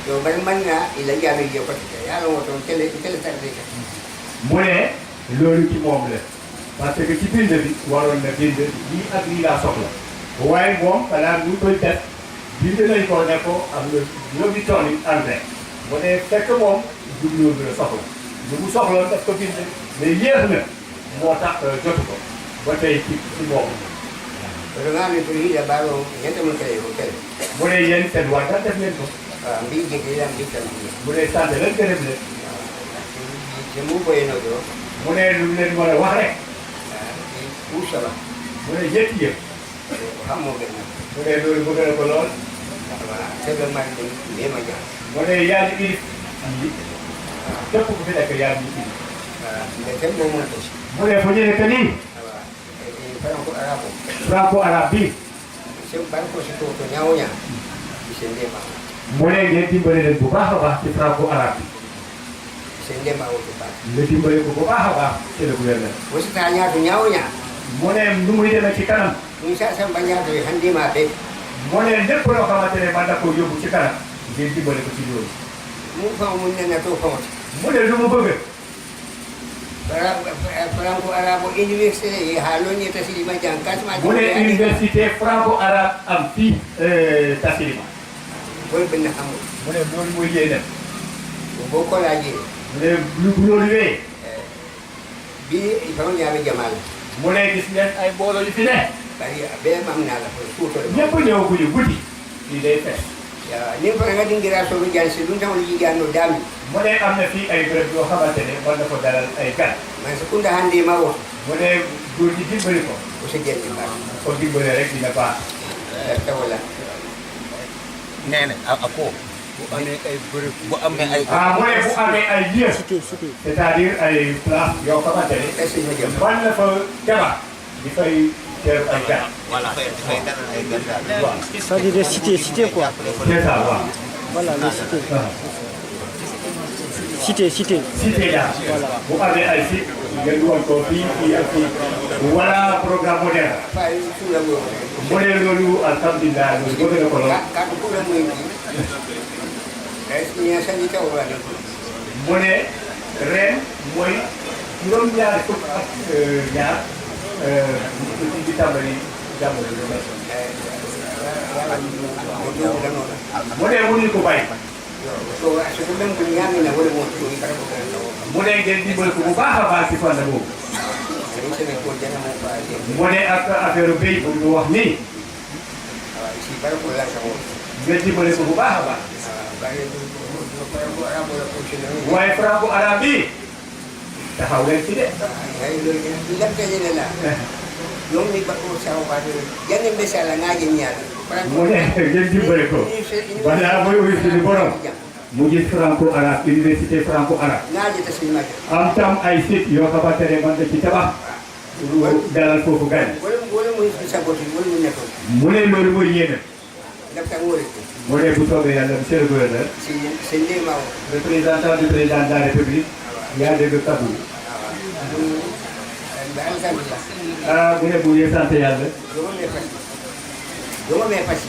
to bari man na ila jaabe je ko ya lo to tele tar de mu ne loolu ci moom la. parce que ci bind bi waroon na bind lii ak lii laa soxla waaye moom balaa ñu koy def bind nañ ko ne ko am na juróomi tonnes engrais mu ne fekk moom jubluwoon bi la soxla lu mu soxloon daf ko bind mais yéex na moo tax jotu ko ba tey ci moom. Ragazzi per il lavoro niente non credo, ok? mu ne yéen seen waa def ngeen ko. Mbi che la mbi tan. mu ne sant leen gërëm leen. Je mu boy no do. mu ne lu leen war a wax rek. Usala. mu ne yëpp yëpp. Xamoo gën na. mu ne loolu bëgg na ko lool. Te do ma ni ma ja. mu ne yaa ngi indi képp ku fi nekk yaa ngi indi. Nde tem mo mo to. mu ne fu ñu nekk nii. Franco arabo. franco arabe bi. Se banco si to nyawnya. Sende ma. mu ne ngeen dimbale leen bu baax a baax ci franco arabe bi. Sende ma wutu ba. nga dimbale ko bu baax a baax ci le gouverneur. Wosi ta nya to nyawnya. mu ne nu muy demee ci kanam. Ni sa sa banya to handi ma be. mu ne lépp loo xamante ne mën na koo yóbbu ci kanam ngeen dimbale ko ci loolu. Mu fa mu ne na to fa. mu ne lu mu bëgg. Franco arabo université haaloni Tassilima jangkatma. mu ne université franco arabe am fii Tassilima. Boy ben xam. mu ne loolu mooy yéenam. Boo ko laajee. mu ne lu loolu wee. Bii il faut ñaabe jamal. mu ne gis ngeen ay mbooloo yu fi ne. Bari bee mam naa la ko suutale. ñëpp ñëw guñu guddi. lii day fees. Ni ko nga dingira so lu jaan si lu taw li jaano daami. mu ne am na fii ay béréb yoo xamante ne mën na ko dalal ay gan. Man sa kunda hande ma wo. mu ne góor ñi dimbali ko. O se jenni ba. ko dimbale rek dina baax. Ta wala. nee na ako bu amee ay bërëb bu amee ay. mu ne bu amee ay lieux. c'est-à-dire ay place yoo xamante ne. Est-ce que ñu jëm. mën na fa jabar di fay teeru ay gan. voilà dafay dalal ay gan daal. waaw C'est-à-dire des cités quoi. c'est ça waaw. Voilà, les cités. Cité. cité daal. bu amee ay site ngeen dugal ko fii fii ak fii. voilà programme moderne. Fay su la mo. mu ne loolu alhamdulilah loolu bëgg na ko lool. Ka ko la mo yi. Est-ce que ñu sa ni taw wala. mu ne ren mooy juróom-ñaari fukk ak ñaar ci tàmbali jamono bi mu ne mënuñu ko bàyyi. So su ko dem ko ñaan na wala mo ci ka ko kan. mu ne ngeen dimbali ko bu baax a baax ci fànn boobu. Dañu se ko jana mo ba ci. mu ne ak affaire béy bu ñu wax nii Si bara ko la sa mo. ngeen dimbali ko bu baax a baax. Bari ko arabo la ko ci na. waaye franco arabe bi taxaw leen ci de. Ay lo ni la te ni la. Yung ni ba ko sa ba do. Yan ni besa la nga ñaan. mu ne ngeen dimbali ko balaa mooy wuyu suñu borom mu gis franco arabe université franco arabe. Nga ta si ma. am tam ay site yoo xamante ne mën na ci tabax pour dalal foofu gan. Wala mo ci sa boti wala mo nekko. mu ne loolu mooy yéene. Dafa ngore. mu ne bu soobee yàlla monsieur le gouverneur Si sende ma. représentant du président de la république yaa dégg Kabou. Ba alhamdulillah. mu ne bu dee sant yàlla. dama may fas.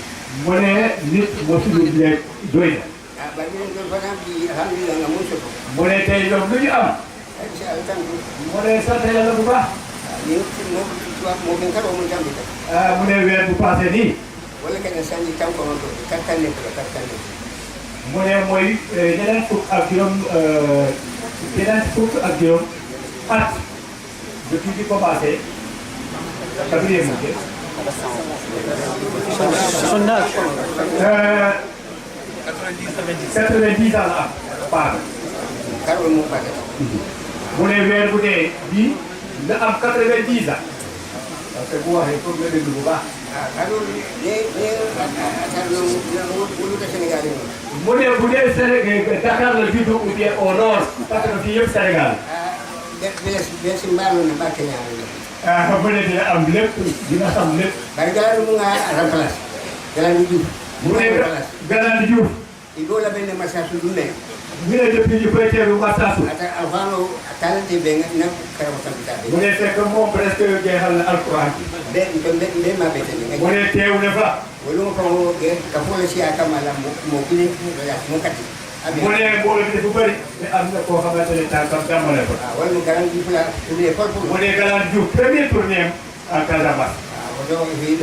mu ne nit mosul leen doy na. ba ñu leen doon fa naan di alhamdulilah nga mun soto. mu ne tey ñoom lu ñu am. incha allah tant que. mu ne sant yàlla bu baax. moo gën karoo mu jàmbi tam. mu ne weer bu passé nii. wala kenn sànni tam ko woon kattan nekk la kattan nekk. mu ne mooy ñeneen fukk ak juróom at depuis bi commencé quatrième mois. 90 ans la am paase. karoo mu paase. mu ne weer bu dee bii nga am 90 ans. parce que bu waxee foog nga déglu bu baax. alors Sénégal yi mu ne bu dee Sénégal Dakar la juddoo ou bien au nord parce que fii yëpp Sénégal. bien si mbaalu na bàkke ñaar mu ne dina am lépp dina xam lépp. bari galaanu mu nga remplace galaanu Diouf mu ne Galandou Diouf. il faut la benn massage du ne mu ne depuis ñu koy teeru Massasou. ata avant talante be na karaw tambita mu ne fekk moom presque jeexal na alquran. be ma bete ni mu ne teew na fa. wala mo ko ka fo la si akamala mo kile mo kati mu ne mbooloo bi dafa bëri. te am na koo xamante ne tànkam tàmbale ko. wala Galandou Diouf la premier fois mu ne Galandou Diouf premier tournée en Casamance.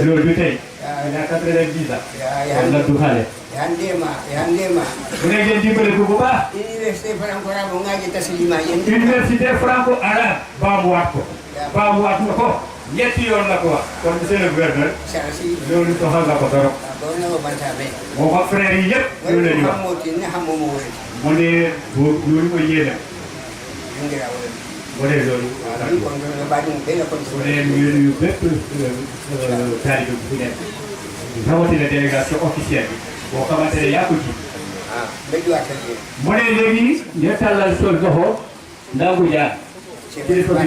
loolu du tey. il a 90 ans. kon nag du xale. yandema mu ne ngeen dimbale ko bu baax. université franco arabe ngaji taslima yen université franco arabe baamuwaat ko. baamuwaat na ko ñetti yoon la ko wax. kon monsieur le gouverneur. loolu soxal na ko trop. moo ko frère yi yëpp. loolu la ñu wax mu ne loolu ko yéene. mu ne loolu. mu ne ñu nuyu bépp taalibe bu fi nekk. rawatina délégation officielle bi. boo xamante ne yaa ko ji. mu ne léegi ñu tàllal sol loxo Ndangu Diagne. kilifa bi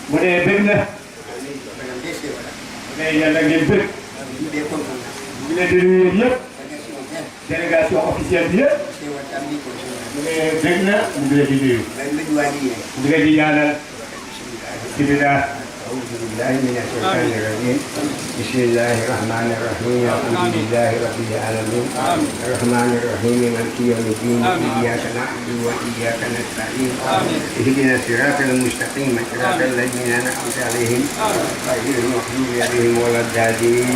mu ne bëgg na. mu ne yàlla ngeen bëgg. mu ne di nuyu yéen yëpp. délégation officielle bi yëpp. mu ne bëgg na mu ngi leen di nuyu. mu ngi leen di ñaanal. bismillah. أعوذ بالله من الشيطان الرجيم بسم الله الرحمن الرحيم الحمد لله رب العالمين الرحمن الرحيم مالك يوم الدين إياك نعبد وإياك نستعين اهدنا الصراط المستقيم صراط الذين أنعمت عليهم غير المغضوب عليهم ولا الضالين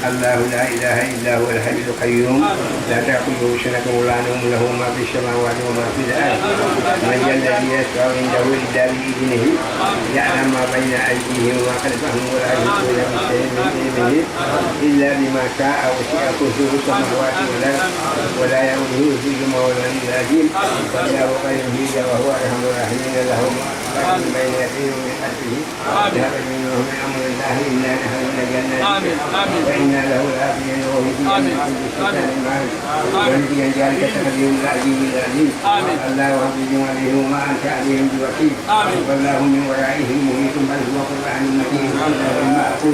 الله لا إله إلا هو الحي القيوم لا تأخذه سنة ولا نوم له ما في السماوات وما في الأرض من الذي يشفع عنده إلا بإذنه يعلم ما بين أيديهم وما خلفهم ولا يحيطون بشيء من علمه إلا بما شاء وسع كرسيه السماوات والأرض ولا يؤوده حفظهما وهو العلي العظيم والله خير حفظا وهو أرحم الراحمين له ما بين يديه ومن خلفه ذهب منه من أمر الله إنا نحن نزلنا وإنا له لحافظون وهو في كل شيطان مارد ونبي ذلك تقدير العزيز العليم الله حفظهم عليهم وما أنت عليهم بوكيل والله من ورائهم محيط بل هو قرآن مجيد ما أقول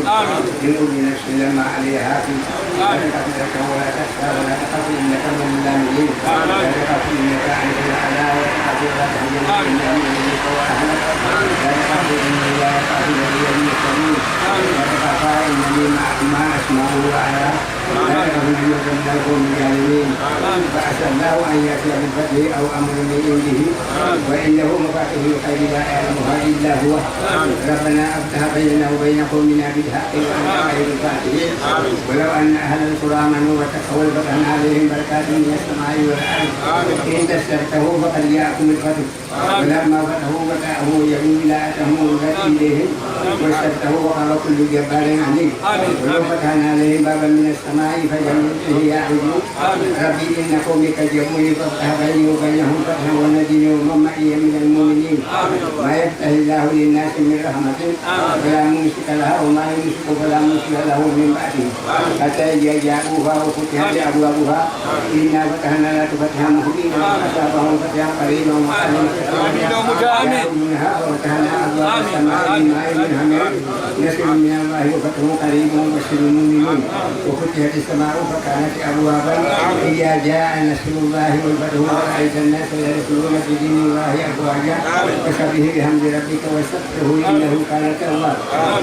لكل نفس لما عليها حافظ لا تخافك ولا تخشى ولا تخاف إنك من اللامين لا تخاف إنك أنت الأعلى ولا تخاف ولا تحزن إلا من وأهلك لا تخاف إني لا يخاف الذي يميتني لا تخافا إنني معكما أسمع وأرى لا تخاف جنود من القوم الظالمين فعسى الله أن يأتي بالفتح أو أمر من عنده وإنه مفاتيح الخير لا يعلمها إلا هو ربنا افتح بيننا وبين قومنا بالحق وأنت خير الفاتحين ولو أن أهل القرى آمنوا واتقوا لفتحنا عليهم بركات من السماء والأرض إن تستفتحوا فقد جاءكم الفتح ولما فتحوا فتحه يعود إلى أتهم التي إليهم واستفتحوا وقال كل جبار عنيد ولو فتحنا عليهم بابا من السماء فجعلوا فيه يعرجون ربي إن قومك جمعوني فافتح بيني وبينهم فتحا ونجني ومن معي من المؤمنين ما يفتح الله للناس من رحمة فلا ممسك لها وما يمسك فلا مرسل له من بعده حتى جاءوها وفتحت أبوابها إنا فتحنا لا تفتحا مهبينا وأصابهم فتحا قريبا وقالوا منها وفتحنا أبواب السماء بماء حميد نسل من الله وفتح قريب وبشر المؤمنون وفتحت السماء فكانت أبوابا إذا جاء نصر الله والفتح ورأيت الناس يدخلون في دين الله أفواجا فسبح بحمد ربك واستغفره إنه كان توابا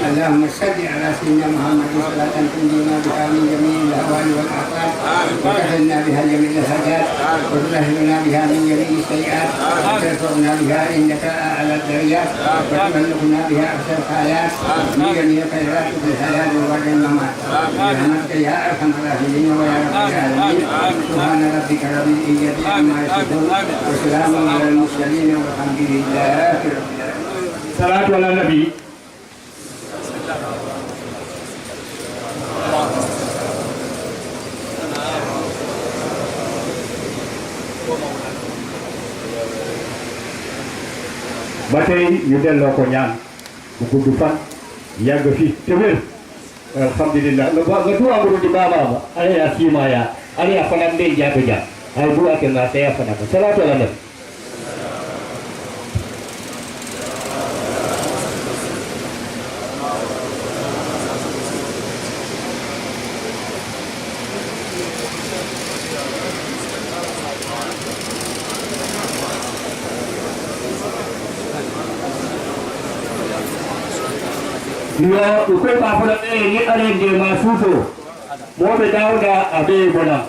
اللهم صل على سيدنا محمد صلاة تنجينا بها من جميع الأهوال والآفات وتحلنا بها جميع الحاجات وتطهرنا بها من جميع السيئات وترفعنا بها عندك أعلى الدرجات وتبلغنا بها أقصى الحياة من جميع الخيرات في الحياة وبعد الممات برحمتك يا أرحم الراحمين ويا رب العالمين سبحان ربك رب العزة عما يصفون وسلام على المرسلين والحمد لله رب العالمين. صلاة على النبي. ba tey ñu delloo ko ñaan bu gudd fan yàgg fi te wér alhamdulillah nga duwanguru di bababa ala ya simaya ala ya fana mbe jato ja ay duwa ke na saya fana ko salatu ala nabi yo ukoy ba fana ni ale de masuso mo be dawda abe bona